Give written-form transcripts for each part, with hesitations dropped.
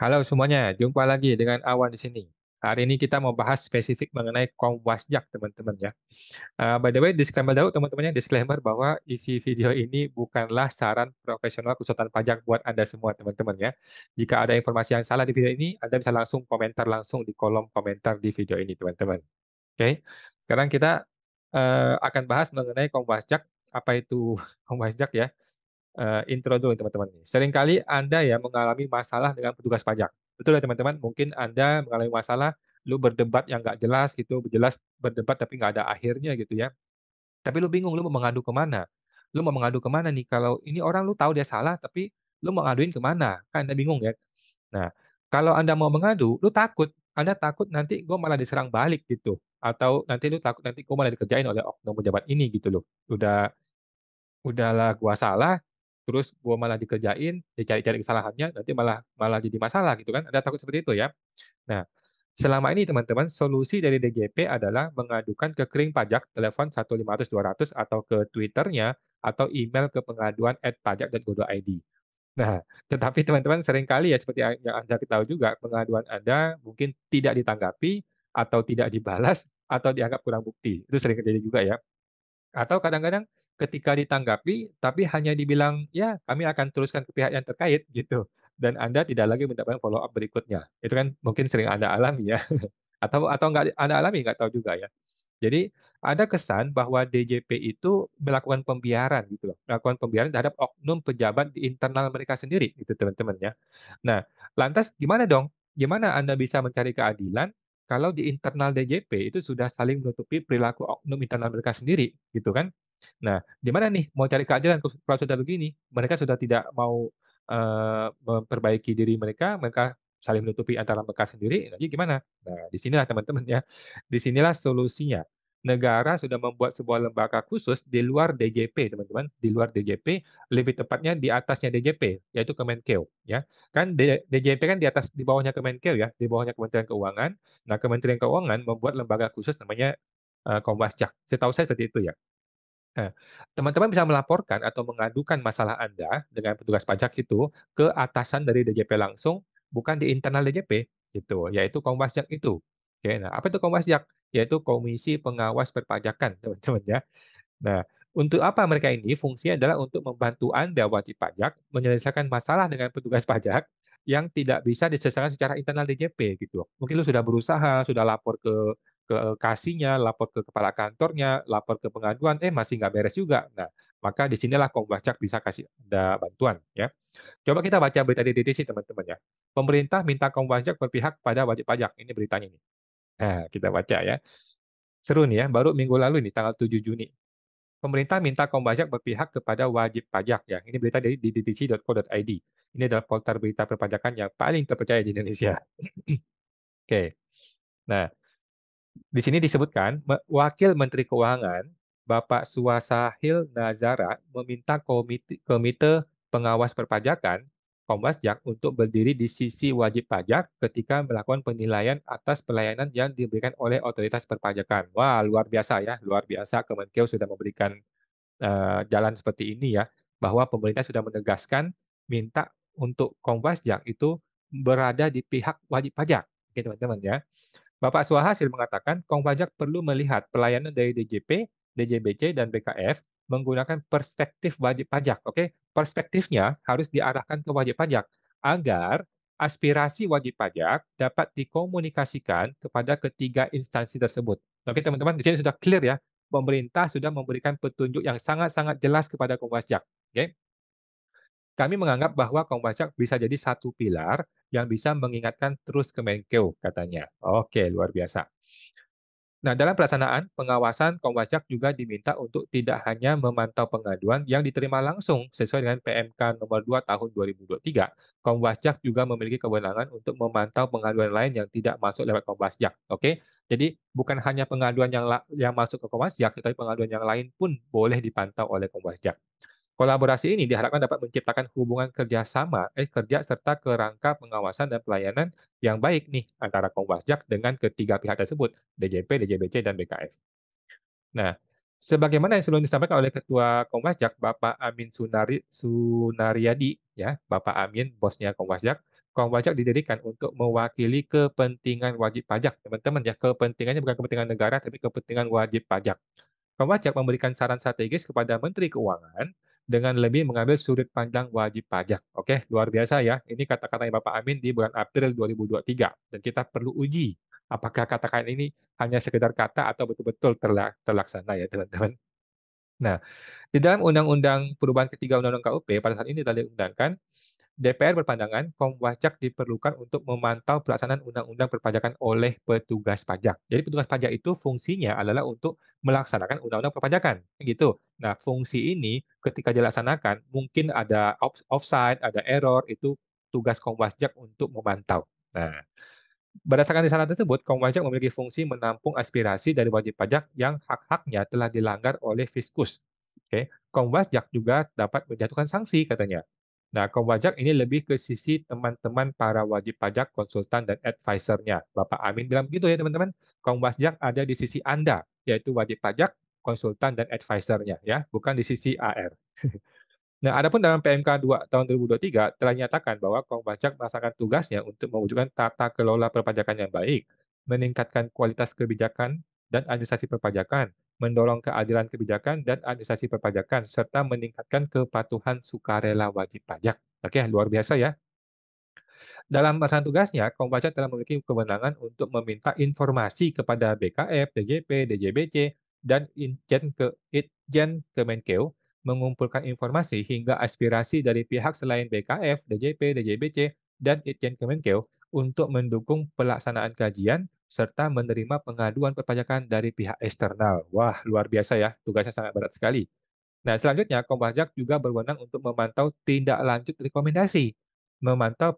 Halo semuanya, jumpa lagi dengan Awan di sini. Hari ini kita mau bahas spesifik mengenai Komwasjak, teman-teman ya. By the way, disclaimer dahulu teman-teman ya, disclaimer bahwa isi video ini bukanlah saran profesional konsultan pajak buat Anda semua, teman-teman ya. Jika ada informasi yang salah di video ini, Anda bisa langsung komentar langsung di kolom komentar di video ini, teman-teman. Oke, sekarang kita akan bahas mengenai Komwasjak. Apa itu Komwasjak ya? Intro dulu teman-teman. Seringkali Anda ya mengalami masalah dengan petugas pajak. Betul ya teman-teman? Mungkin Anda mengalami masalah, lu berdebat yang nggak jelas gitu, jelas berdebat tapi nggak ada akhirnya gitu ya. Tapi lu bingung, lu mau mengadu ke mana? Lu mau mengadu ke mana nih? Kalau ini orang lu tahu dia salah, tapi lu mau ngaduin ke mana? Kan Anda bingung ya. Nah, kalau Anda mau mengadu, lu takut. Anda takut nanti gue malah diserang balik gitu. Atau nanti lu takut nanti gue malah dikerjain oleh oknum pejabat ini gitu loh. Udahlah gua salah, terus gua malah dikerjain, dicari-cari kesalahannya, nanti malah malah jadi masalah gitu kan, ada takut seperti itu ya. Nah, selama ini teman-teman, solusi dari DJP adalah mengadukan ke Kering Pajak, telepon 1500200 atau ke Twitternya, atau email ke pengaduan@pajak.go.id. Nah, tetapi teman-teman seringkali ya seperti yang Anda ketahui juga, pengaduan Anda mungkin tidak ditanggapi, atau tidak dibalas, atau dianggap kurang bukti. Itu sering terjadi juga ya. Atau kadang-kadang ketika ditanggapi, tapi hanya dibilang, "Ya, kami akan teruskan ke pihak yang terkait," gitu, dan Anda tidak lagi mendapatkan follow up berikutnya. Itu kan mungkin sering Anda alami ya, atau nggak Anda alami, nggak tahu juga ya. Jadi, ada kesan bahwa DJP itu melakukan pembiaran gitu loh, melakukan pembiaran terhadap oknum pejabat di internal mereka sendiri gitu, teman-teman ya. Nah, lantas gimana dong? Gimana Anda bisa mencari keadilan kalau di internal DJP itu sudah saling menutupi perilaku oknum internal mereka sendiri, gitu kan? Nah, di mana nih mau cari keadilan kalau sudah begini? Mereka sudah tidak mau, memperbaiki diri mereka, mereka saling menutupi antara mereka sendiri, jadi gimana? Nah, di sinilah teman-teman ya, di sinilah solusinya. Negara sudah membuat sebuah lembaga khusus di luar DJP, teman-teman, di luar DJP, lebih tepatnya di atasnya DJP, yaitu Kemenkeu, ya. Kan DJP kan di atas di bawahnya Kemenkeu ya, di bawahnya Kementerian Keuangan. Nah, Kementerian Keuangan membuat lembaga khusus namanya, Komwasjak. Setahu saya seperti itu ya. Nah, teman-teman bisa melaporkan atau mengadukan masalah Anda dengan petugas pajak itu ke atasan dari DJP langsung, bukan di internal DJP, gitu, yaitu Komwasjak itu. Oke, nah apa itu Komwasjak? Yaitu Komisi Pengawas Perpajakan, teman-teman ya. Nah, untuk apa mereka ini? Fungsinya adalah untuk membantu Anda wajib pajak menyelesaikan masalah dengan petugas pajak yang tidak bisa diselesaikan secara internal DJP gitu. Mungkin lu sudah berusaha, sudah lapor ke kasihnya, lapor ke kepala kantornya, lapor ke pengaduan, masih nggak beres juga. Nah, maka di sinilah Komwasjak bisa kasih Anda bantuan ya. Coba kita baca berita di DTC teman-teman ya. Pemerintah minta Komwasjak berpihak pada wajib pajak. Ini beritanya nih. Nah, kita baca ya. Seru nih ya, baru minggu lalu nih tanggal 7 Juni. Pemerintah minta Komwasjak berpihak kepada wajib pajak ya. Ini berita dari ddtc.co.id. Ini adalah portal berita perpajakan yang paling terpercaya di Indonesia. Oke. Nah, di sini disebutkan Wakil Menteri Keuangan Bapak Suwasahil Nazara meminta Komite Pengawas Perpajakan Komwasjak untuk berdiri di sisi wajib pajak ketika melakukan penilaian atas pelayanan yang diberikan oleh otoritas perpajakan. Wah, luar biasa ya, luar biasa Kemenkeu sudah memberikan jalan seperti ini ya, bahwa pemerintah sudah menegaskan minta untuk Komwasjak itu berada di pihak wajib pajak. Oke, teman-teman ya. Bapak Suhasil mengatakan Komwasjak perlu melihat pelayanan dari DJP, DJBC, dan BKF menggunakan perspektif wajib pajak. Oke, perspektifnya harus diarahkan ke wajib pajak agar aspirasi wajib pajak dapat dikomunikasikan kepada ketiga instansi tersebut. Oke, teman-teman, di sini sudah clear ya. Pemerintah sudah memberikan petunjuk yang sangat-sangat jelas kepada Komwasjak. Oke, kami menganggap bahwa Komwasjak bisa jadi satu pilar yang bisa mengingatkan terus Kemenkeu, katanya. Oke, luar biasa. Nah, dalam pelaksanaan, pengawasan Komwasjak juga diminta untuk tidak hanya memantau pengaduan yang diterima langsung sesuai dengan PMK nomor 2 tahun 2023. Komwasjak juga memiliki kewenangan untuk memantau pengaduan lain yang tidak masuk lewat Komwasjak. Oke, jadi bukan hanya pengaduan yang masuk ke Komwasjak, tetapi pengaduan yang lain pun boleh dipantau oleh Komwasjak. Kolaborasi ini diharapkan dapat menciptakan hubungan kerja serta kerangka pengawasan dan pelayanan yang baik nih antara Komwasjak dengan ketiga pihak tersebut, DJP, DJBC, dan BKF. Nah, sebagaimana yang sebelum disampaikan oleh Ketua Komwasjak, Bapak Amin Sunaryadi, ya, Bapak Amin, bosnya Komwasjak, Kaum pajak didirikan untuk mewakili kepentingan wajib pajak, teman-teman ya. Kepentingannya bukan kepentingan negara, tapi kepentingan wajib pajak. Kaum pajak memberikan saran strategis kepada Menteri Keuangan dengan lebih mengambil sudut pandang wajib pajak. Oke, luar biasa ya. Ini kata-katanya Bapak Amin di bulan April 2023. Dan kita perlu uji apakah kata-kata ini hanya sekedar kata atau betul-betul terlaksana ya, teman-teman. Nah, di dalam Undang-Undang Perubahan Ketiga Undang-Undang KUP pada saat ini telah diundangkan, DPR berpandangan kaum pajak diperlukan untuk memantau pelaksanaan undang-undang perpajakan oleh petugas pajak. Jadi petugas pajak itu fungsinya adalah untuk melaksanakan undang-undang perpajakan, gitu. Nah, fungsi ini ketika dilaksanakan mungkin ada offside, ada error, itu tugas kaum pajak untuk memantau. Nah, berdasarkan risalah tersebut, kaum pajak memiliki fungsi menampung aspirasi dari wajib pajak yang hak-haknya telah dilanggar oleh Fiskus. Oke, kaum pajak juga dapat menjatuhkan sanksi katanya. Nah, kaum pajak ini lebih ke sisi teman-teman para wajib pajak, konsultan, dan advisor-nya. Bapak Amin bilang begitu ya teman-teman. Kaum pajak ada di sisi Anda, yaitu wajib pajak, konsultan, dan advisor-nya, ya, bukan di sisi AR. Nah, adapun dalam PMK 2 tahun 2023 telah dinyatakan bahwa kaum pajak melaksanakan tugasnya untuk mewujudkan tata kelola perpajakan yang baik, meningkatkan kualitas kebijakan dan administrasi perpajakan, mendorong keadilan kebijakan dan administrasi perpajakan, serta meningkatkan kepatuhan sukarela wajib pajak. Oke, luar biasa ya. Dalam melaksanakan tugasnya, kaum pajak telah memiliki kewenangan untuk meminta informasi kepada BKF, DJP, DJBC, dan Itjen Kemenkeu, mengumpulkan informasi hingga aspirasi dari pihak selain BKF, DJP, DJBC, dan Itjen Kemenkeu untuk mendukung pelaksanaan kajian serta menerima pengaduan perpajakan dari pihak eksternal. Wah, luar biasa ya, tugasnya sangat berat sekali. Nah, selanjutnya, Kompajak juga berwenang untuk memantau tindak lanjut rekomendasi, memantau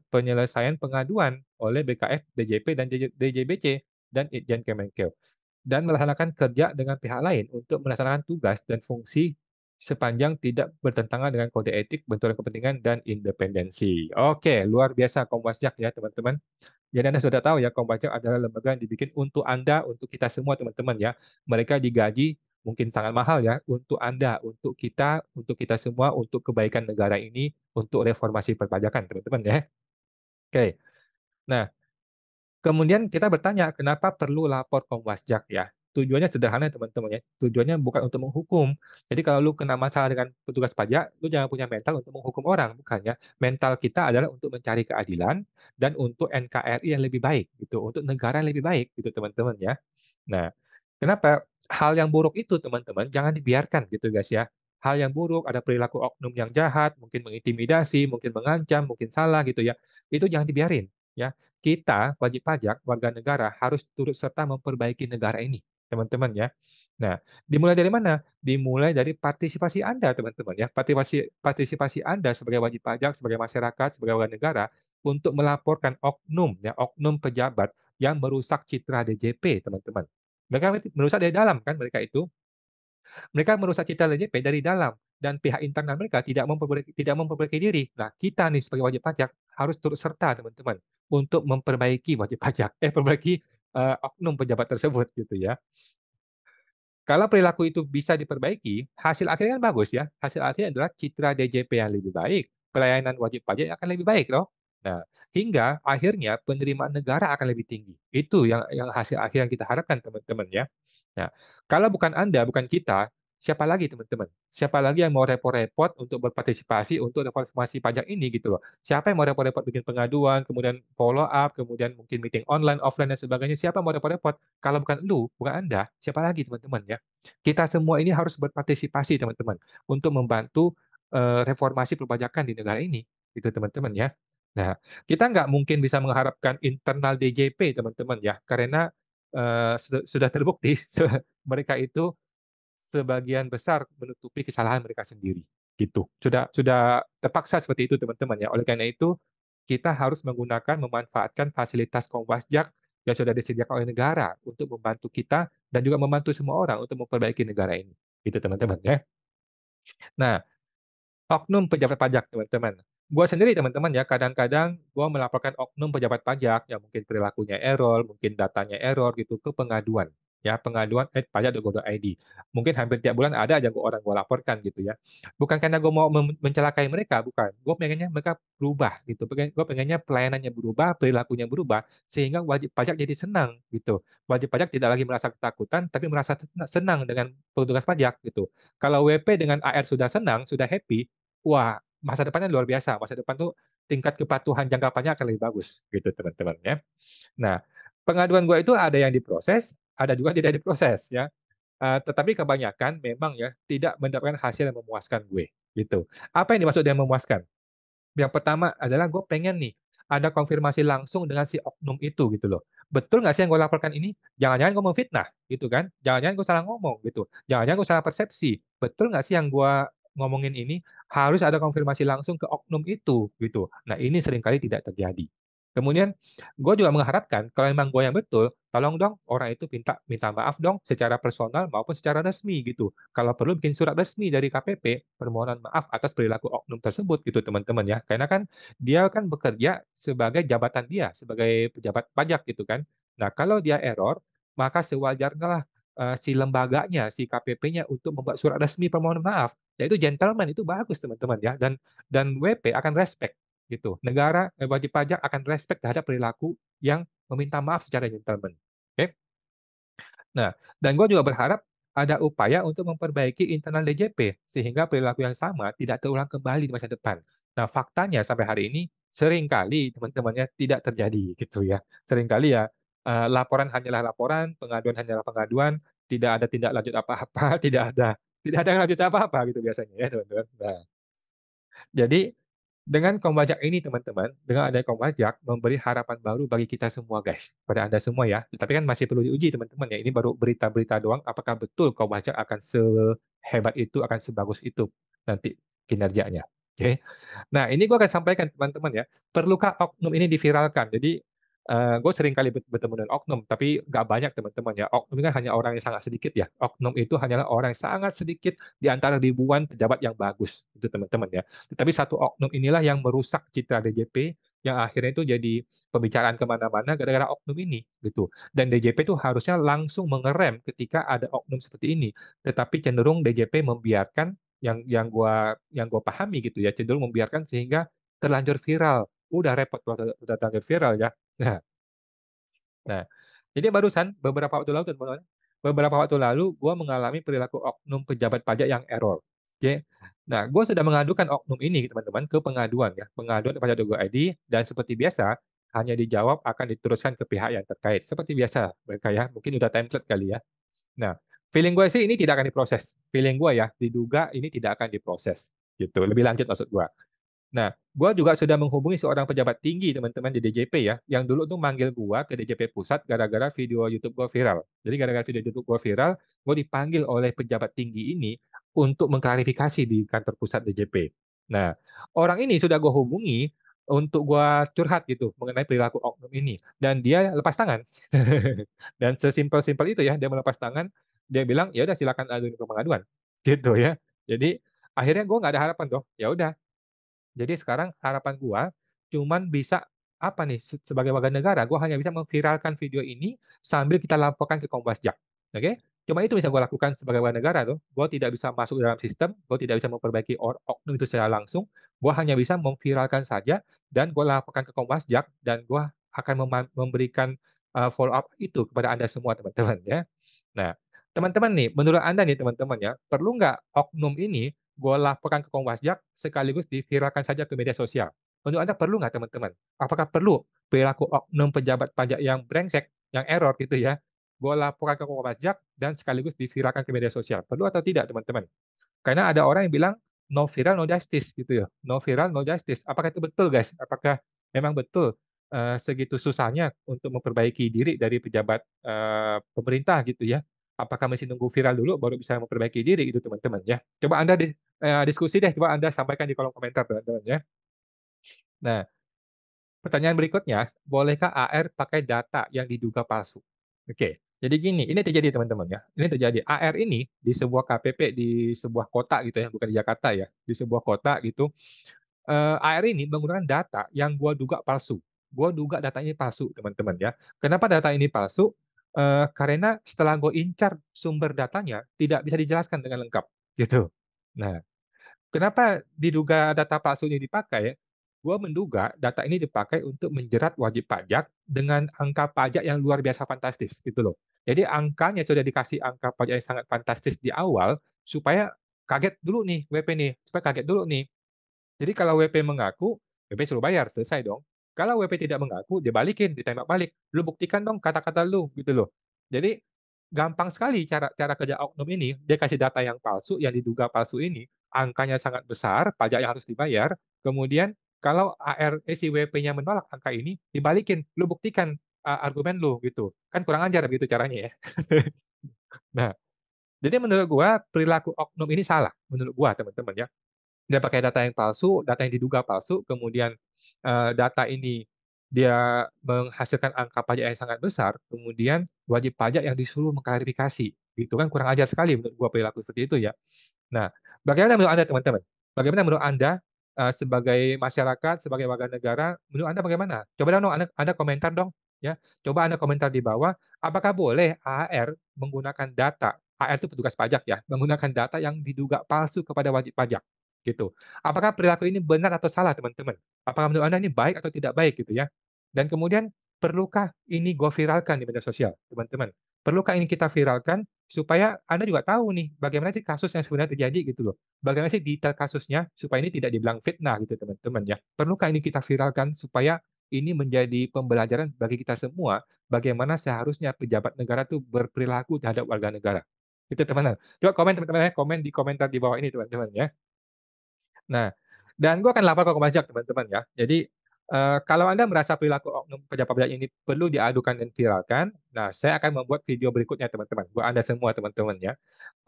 penyelesaian pengaduan oleh BKF, DJP, dan DJBC, dan Itjen Kemenkeu, dan melaksanakan kerja dengan pihak lain untuk melaksanakan tugas dan fungsi sepanjang tidak bertentangan dengan kode etik, benturan kepentingan, dan independensi. Oke, luar biasa Kompajak ya, teman-teman. Jadi Anda sudah tahu ya, Kompajak adalah lembaga yang dibikin untuk Anda, untuk kita semua teman-teman ya. Mereka digaji mungkin sangat mahal ya untuk Anda, untuk kita semua, untuk kebaikan negara ini, untuk reformasi perpajakan teman-teman ya. Oke. Nah, kemudian kita bertanya, kenapa perlu lapor Komwasjak ya? Tujuannya sederhana teman-teman ya. Tujuannya bukan untuk menghukum. Jadi kalau lu kena masalah dengan petugas pajak, lu jangan punya mental untuk menghukum orang, bukan ya. Mental kita adalah untuk mencari keadilan dan untuk NKRI yang lebih baik gitu, untuk negara yang lebih baik gitu teman-teman ya. Nah, kenapa hal yang buruk itu teman-teman jangan dibiarkan gitu guys ya. Hal yang buruk, ada perilaku oknum yang jahat, mungkin mengintimidasi, mungkin mengancam, mungkin salah gitu ya. Itu jangan dibiarin ya. Kita wajib pajak, warga negara harus turut serta memperbaiki negara ini, teman-teman ya. Nah, dimulai dari mana? Dimulai dari partisipasi Anda, teman-teman ya. Partisipasi Anda sebagai wajib pajak, sebagai masyarakat, sebagai warga negara untuk melaporkan oknum ya, oknum pejabat yang merusak citra DJP, teman-teman. Mereka merusak dari dalam kan mereka itu. Mereka merusak citra DJP dari dalam dan pihak internal mereka tidak memperbaiki diri. Nah, kita nih sebagai wajib pajak harus turut serta, teman-teman, untuk memperbaiki wajib pajak, perbaiki oknum pejabat tersebut gitu ya. Kalau perilaku itu bisa diperbaiki, hasil akhirnya kan bagus ya. Hasil akhirnya adalah citra DJP yang lebih baik, pelayanan wajib pajak yang akan lebih baik loh. Nah, hingga akhirnya penerimaan negara akan lebih tinggi. Itu yang hasil akhir yang kita harapkan teman-teman ya. Nah, kalau bukan Anda, bukan kita, siapa lagi teman-teman? Siapa lagi yang mau repot-repot untuk berpartisipasi untuk reformasi pajak ini gitu loh. Siapa yang mau repot-repot bikin pengaduan, kemudian follow up, kemudian mungkin meeting online, offline dan sebagainya. Siapa yang mau repot-repot? Kalau bukan lu, bukan Anda, siapa lagi teman-teman ya? Kita semua ini harus berpartisipasi teman-teman untuk membantu reformasi perpajakan di negara ini, gitu teman-teman ya. Nah, kita nggak mungkin bisa mengharapkan internal DJP teman-teman ya, karena sudah terbukti mereka itu sebagian besar menutupi kesalahan mereka sendiri, gitu. Sudah terpaksa seperti itu teman-teman ya. Oleh karena itu, kita harus memanfaatkan fasilitas Komwasjak yang sudah disediakan oleh negara untuk membantu kita dan juga membantu semua orang untuk memperbaiki negara ini. Gitu teman-teman ya. Nah, oknum pejabat pajak teman-teman. Gua sendiri teman-teman ya, kadang-kadang gua melaporkan oknum pejabat pajak yang mungkin perilakunya error, mungkin datanya error gitu ke pengaduan. ya, pengaduan@pajak.go.id. Mungkin hampir tiap bulan ada aja orang gue laporkan gitu ya. Bukan karena gue mau mencelakai mereka, bukan. Gue pengennya mereka berubah gitu. Gue pengennya pelayanannya berubah, perilakunya berubah, sehingga wajib pajak jadi senang gitu. Wajib pajak tidak lagi merasa ketakutan, tapi merasa senang dengan petugas pajak gitu. Kalau WP dengan AR sudah senang, sudah happy, wah, masa depannya luar biasa. Masa depan tuh tingkat kepatuhan jangka panjang akan lebih bagus gitu teman-teman ya. Nah, pengaduan gue itu ada yang diproses, ada juga tidak diproses ya. Tetapi kebanyakan memang ya tidak mendapatkan hasil yang memuaskan gue gitu. Apa yang dimaksud dengan memuaskan? Yang pertama adalah gue pengen nih ada konfirmasi langsung dengan si oknum itu gitu loh. Betul nggak sih yang gue laporkan ini? Jangan-jangan gue memfitnah gitu kan? Jangan-jangan gue salah ngomong gitu. Jangan-jangan gue salah persepsi. Betul nggak sih yang gue ngomongin ini? Harus ada konfirmasi langsung ke oknum itu gitu. Nah ini seringkali tidak terjadi. Kemudian gue juga mengharapkan kalau memang gue yang betul, tolong dong orang itu minta minta maaf dong secara personal maupun secara resmi gitu. Kalau perlu bikin surat resmi dari KPP permohonan maaf atas perilaku oknum tersebut gitu teman-teman ya. Karena kan dia kan bekerja sebagai jabatan dia sebagai pejabat pajak gitu kan. Nah, kalau dia error, maka sewajarnya lah si lembaganya, si KPP-nya untuk membuat surat resmi permohonan maaf. Yaitu gentleman itu bagus teman-teman ya dan WP akan respect gitu. Negara wajib pajak akan respect terhadap perilaku yang meminta maaf secara gentleman. Oke? Nah, dan gue juga berharap ada upaya untuk memperbaiki internal DJP sehingga perilaku yang sama tidak terulang kembali di masa depan. Nah, faktanya sampai hari ini seringkali teman-temannya tidak terjadi gitu ya. Seringkali ya laporan hanyalah laporan, pengaduan hanyalah pengaduan, tidak ada tindak lanjut apa-apa, tidak ada lanjut apa-apa gitu biasanya ya teman-teman. Nah, jadi dengan Komwajak ini teman-teman, dengan adanya Komwajak memberi harapan baru bagi kita semua guys, pada Anda semua ya. Tapi kan masih perlu diuji teman-teman ya. Ini baru berita-berita doang. Apakah betul Komwajak akan sehebat itu, akan sebagus itu nanti kinerjanya? Oke. Nah, ini gue akan sampaikan teman-teman ya. Perlukah oknum ini diviralkan? Jadi gue sering kali bertemu dengan oknum, tapi nggak banyak teman-teman ya. Oknum ini kan hanya orang yang sangat sedikit ya. Oknum itu hanyalah orang yang sangat sedikit di antara ribuan pejabat yang bagus, itu teman-teman ya. Tapi satu oknum inilah yang merusak citra DJP, yang akhirnya itu jadi pembicaraan kemana-mana gara-gara oknum ini gitu. Dan DJP itu harusnya langsung mengerem ketika ada oknum seperti ini. Tetapi cenderung DJP membiarkan yang gua pahami gitu ya, cenderung membiarkan sehingga terlanjur viral. Udah repot kalau udah terlanjur viral ya. Nah, nah, jadi barusan beberapa waktu lalu gue mengalami perilaku oknum pejabat pajak yang error. Oke. Nah, gue sudah mengadukan oknum ini teman-teman ke pengaduan ya, pengaduan kepada pajak.go.id dan seperti biasa hanya dijawab akan diteruskan ke pihak yang terkait. Seperti biasa mereka ya, mungkin udah template kali ya. Nah, feeling gue sih ini tidak akan diproses. Feeling gue ya, diduga ini tidak akan diproses. Gitu. Lebih lanjut maksud gue. Nah, gua juga sudah menghubungi seorang pejabat tinggi teman-teman di DJP ya, yang dulu tuh manggil gua ke DJP pusat gara-gara video YouTube gua viral. Jadi gara-gara video YouTube gua viral, gua dipanggil oleh pejabat tinggi ini untuk mengklarifikasi di kantor pusat DJP. Nah, orang ini sudah gua hubungi untuk gua curhat gitu mengenai perilaku oknum ini, dan dia lepas tangan. Dan sesimpel-simpel itu ya, dia melepas tangan, dia bilang ya udah silakan aduin ke pengaduan, gitu ya. Jadi akhirnya gua nggak ada harapan dong. Ya udah, jadi sekarang harapan gua cuman bisa apa nih sebagai warga negara, gua hanya bisa memviralkan video ini sambil kita laporkan ke Komwasjak. Oke? Cuma itu bisa gua lakukan sebagai warga negara tuh. Gua tidak bisa masuk dalam sistem, gua tidak bisa memperbaiki oknum itu secara langsung. Gua hanya bisa memviralkan saja dan gua laporkan ke Komwasjak dan gua akan memberikan follow up itu kepada Anda semua teman-teman ya. Nah, teman-teman nih, menurut Anda nih teman-teman ya, perlu nggak oknum ini gue laporkan ke Komwasjak sekaligus diviralkan saja ke media sosial? Menurut Anda perlu nggak teman-teman? Apakah perlu perilaku oknum pejabat pajak yang brengsek, yang error gitu ya, gue laporkan ke Komwasjak dan sekaligus diviralkan ke media sosial? Perlu atau tidak teman-teman? Karena ada orang yang bilang no viral no justice gitu ya. No viral no justice. Apakah itu betul guys? Apakah memang betul segitu susahnya untuk memperbaiki diri dari pejabat pemerintah gitu ya? Apakah mesti nunggu viral dulu baru bisa memperbaiki diri itu teman-teman ya? Coba Anda diskusi deh, coba Anda sampaikan di kolom komentar teman-teman ya. Nah, pertanyaan berikutnya, bolehkah AR pakai data yang diduga palsu? Oke, jadi gini, ini terjadi teman-teman ya. Ini terjadi. AR ini di sebuah KPP di sebuah kota gitu ya, bukan di Jakarta ya, di sebuah kota gitu. AR ini menggunakan data yang gua duga palsu. Gua duga data ini palsu, teman-teman ya. Kenapa data ini palsu? Karena setelah gue incar sumber datanya, tidak bisa dijelaskan dengan lengkap, gitu. Nah, kenapa diduga data palsu ini dipakai? Gue menduga data ini dipakai untuk menjerat wajib pajak dengan angka pajak yang luar biasa fantastis, gitu loh. Jadi angkanya sudah dikasih angka pajak yang sangat fantastis di awal, supaya kaget dulu nih WP nih, supaya kaget dulu nih. Jadi kalau WP mengaku, WP suruh bayar, selesai dong. Kalau WP tidak mengaku, dibalikin, ditembak balik. Lu buktikan dong kata-kata lu, gitu loh. Jadi gampang sekali cara cara kerja oknum ini. Dia kasih data yang palsu, yang diduga palsu ini, angkanya sangat besar, pajak yang harus dibayar. Kemudian kalau si WP-nya menolak angka ini, dibalikin, lu buktikan argumen lu, gitu. Kan kurang ajar begitu caranya ya. Nah, jadi menurut gua perilaku oknum ini salah, menurut gua teman-teman ya. Dia pakai data yang palsu, data yang diduga palsu, kemudian data ini dia menghasilkan angka pajak yang sangat besar, kemudian wajib pajak yang disuruh mengklarifikasi. Itu kan kurang ajar sekali menurut gua perilaku seperti itu ya. Nah, bagaimana menurut Anda teman-teman? Bagaimana menurut Anda sebagai masyarakat, sebagai warga negara, menurut Anda bagaimana? Coba dong Anda komentar dong ya. Coba Anda komentar di bawah, apakah boleh AHR menggunakan data, AHR itu petugas pajak ya, menggunakan data yang diduga palsu kepada wajib pajak gitu. Apakah perilaku ini benar atau salah teman-teman? Apakah menurut Anda ini baik atau tidak baik gitu ya? Dan kemudian perlukah ini gue viralkan di media sosial, teman-teman? Perlukah ini kita viralkan supaya Anda juga tahu nih bagaimana sih kasus yang sebenarnya terjadi gitu loh. Bagaimana sih detail kasusnya supaya ini tidak dibilang fitnah gitu teman-teman ya. Perlukah ini kita viralkan supaya ini menjadi pembelajaran bagi kita semua bagaimana seharusnya pejabat negara tuh berperilaku terhadap warga negara. Itu teman-teman. Coba komen teman-teman ya, komen di komentar di bawah ini teman-teman ya. Nah, dan gue akan lapor ke Komnas HAM teman-teman ya. Jadi kalau Anda merasa perilaku oknum pejabat pajak ini perlu diadukan dan viralkan, nah saya akan membuat video berikutnya teman-teman, buat Anda semua teman-teman ya,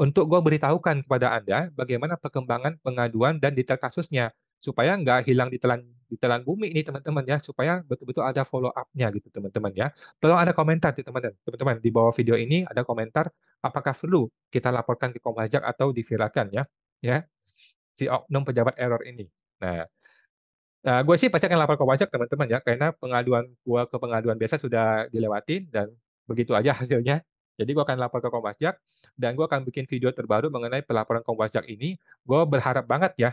untuk gue beritahukan kepada Anda bagaimana perkembangan pengaduan dan detail kasusnya, supaya nggak hilang ditelan bumi ini teman-teman ya, supaya betul-betul ada follow up-nya gitu teman-teman ya. Tolong ada komentar di teman-teman di bawah video ini ada komentar apakah perlu kita laporkan ke Komnas HAM atau diviralkan ya. Ya, si oknum pejabat error ini. Nah, gue sih pasti akan lapor ke pajak teman-teman ya, karena pengaduan gue ke pengaduan biasa sudah dilewatin dan begitu aja hasilnya. Jadi gue akan lapor ke Komwasjak dan gue akan bikin video terbaru mengenai pelaporan Komwasjak ini. Gue berharap banget ya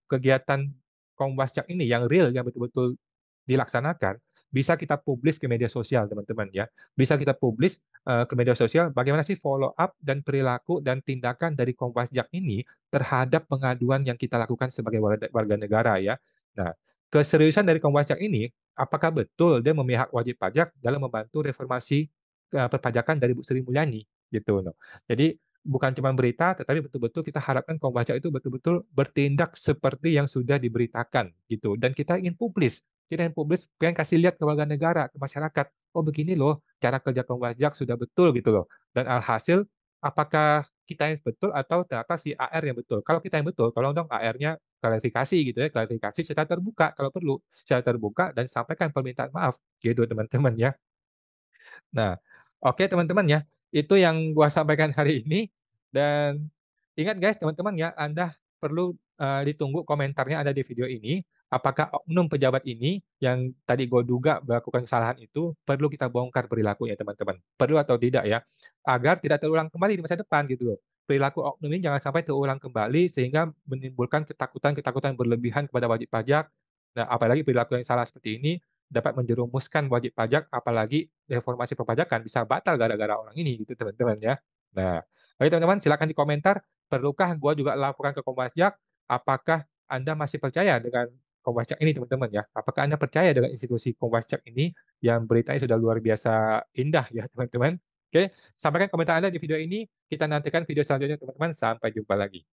kegiatan Komwasjak ini yang real, yang betul-betul dilaksanakan, bisa kita publis ke media sosial teman-teman ya. Bisa kita publis ke media sosial bagaimana sih follow up dan perilaku dan tindakan dari Komwasjak ini terhadap pengaduan yang kita lakukan sebagai warga negara ya. Nah, keseriusan dari Komwasjak ini, apakah betul dia memihak wajib pajak dalam membantu reformasi perpajakan dari Bu Sri Mulyani gitu loh. Jadi bukan cuma berita, tetapi betul-betul kita harapkan Komwasjak itu betul-betul bertindak seperti yang sudah diberitakan gitu. Dan kita ingin publis, pengen kasih lihat ke warga negara, ke masyarakat, oh begini loh cara kerja Komwasjak sudah betul gitu loh. Dan alhasil apakah kita yang betul atau ternyata si AR yang betul. Kalau kita yang betul, tolong dong AR-nya klarifikasi gitu ya, klarifikasi secara terbuka kalau perlu, secara terbuka dan sampaikan permintaan maaf gitu teman-teman ya. Nah, oke teman-teman ya, itu yang gua sampaikan hari ini dan ingat guys teman-teman ya, Anda perlu ditunggu komentarnya ada di video ini. Apakah oknum pejabat ini yang tadi gue duga melakukan kesalahan itu perlu kita bongkar perilakunya teman-teman? Perlu atau tidak ya? Agar tidak terulang kembali di masa depan gitu loh. Perilaku oknum ini jangan sampai terulang kembali sehingga menimbulkan ketakutan-ketakutan berlebihan kepada wajib pajak. Nah, apalagi perilaku yang salah seperti ini dapat menjerumuskan wajib pajak, apalagi reformasi perpajakan bisa batal gara-gara orang ini gitu teman-teman ya. Nah, oke teman-teman silakan di komentar, perlukah gue juga laporan ke Komwasjak? Apakah Anda masih percaya dengan Komwasjak ini teman-teman ya? Apakah Anda percaya dengan institusi Komwasjak ini yang beritanya sudah luar biasa indah ya teman-teman? Oke, sampaikan komentar Anda di video ini. Kita nantikan video selanjutnya teman-teman. Sampai jumpa lagi.